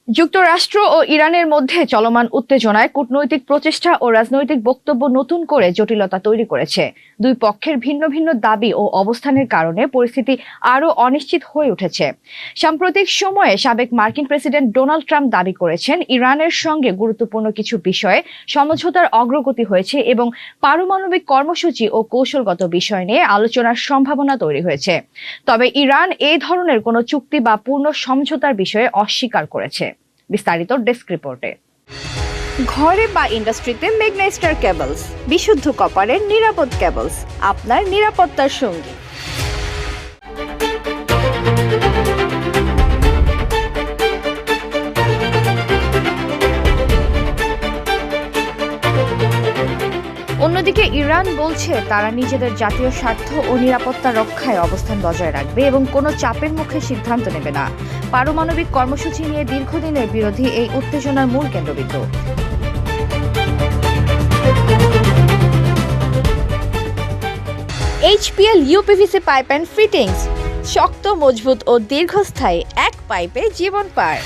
যুক্তরাষ্ট্র ও ইরানের মধ্যে চলমান উত্তেজনায় কূটনৈতিক প্রচেষ্টা ও রাজনৈতিক বক্তব্য নতুন করে জটিলতা তৈরি করেছে। দুই পক্ষের ভিন্ন ভিন্ন দাবি ও অবস্থানের কারণে পরিস্থিতি আরও অনিশ্চিত হয়ে উঠেছে। সাম্প্রতিক সময়ে সাবেক মার্কিন প্রেসিডেন্ট ডোনাল্ড ট্রাম্প দাবি করেছেন, ইরানের সঙ্গে গুরুত্বপূর্ণ কিছু বিষয়ে সমঝোতার অগ্রগতি হয়েছে এবং পারমাণবিক কর্মসূচি ও কৌশলগত বিষয় নিয়ে আলোচনার সম্ভাবনা তৈরি হয়েছে। তবে ইরান এই ধরনের কোনো চুক্তি বা পূর্ণ সমঝোতার বিষয়ে অস্বীকার করেছে। বিস্তারিত ডেস্ক রিপোর্টে। ঘরে বা ইন্ডাস্ট্রিতে মেগনা স্টার কেবলস, বিশুদ্ধ কপারের নিরাপদ কেবলস, আপনার নিরাপত্তার সঙ্গী। অন্যদিকে ইরান বলছে তারা নিজেদের জাতীয় স্বার্থ ও নিরাপত্তা রক্ষায় অবস্থান বজায় রাখবে এবং কোনো চাপের মুখে সিদ্ধান্ত নেবে না। পারমাণবিক কর্মসূচি নিয়ে দীর্ঘদিনের বিরোধী এই উত্তেজনার মূল কেন্দ্রবিন্দু। HPL uPVC pipe and fittings, শক্ত, মজবুত ও দীর্ঘস্থায়ী, এক পাইপে জীবন পার।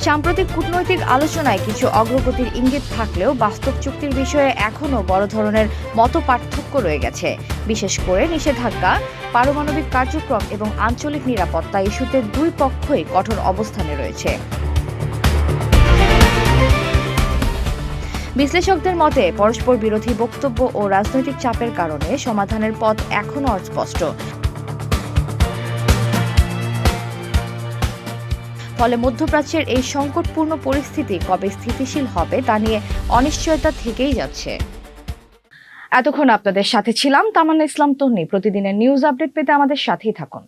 সাম্প্রতিক কূটনৈতিক আলোচনায় কিছু অগ্রগতির ইঙ্গিত থাকলেও বাস্তব চুক্তির বিষয়ে এখনও বড় ধরনের মতপার্থক্য রয়ে গেছে। বিশেষ করে নিষেধাজ্ঞা, পারমাণবিক কার্যক্রম এবং আঞ্চলিক নিরাপত্তা ইস্যুতে দুই পক্ষই কঠোর অবস্থানে রয়েছে। বিশ্লেষকদের মতে পরস্পর বিরোধী বক্তব্য ও রাজনৈতিক চাপের কারণে সমাধানের পথ এখনও অস্পষ্ট। ফলে মধ্যপ্রাচ্যের এই সংকটপূর্ণ পরিস্থিতি কবে স্থিতিশীল হবে তা নিয়ে অনিশ্চয়তা থেকেই যাচ্ছে। এতক্ষণ আপনাদের সাথে ছিলাম তামান্না ইসলাম তন্নি। প্রতিদিনের নিউজ আপডেট পেতে আমাদের সাথেই থাকুন।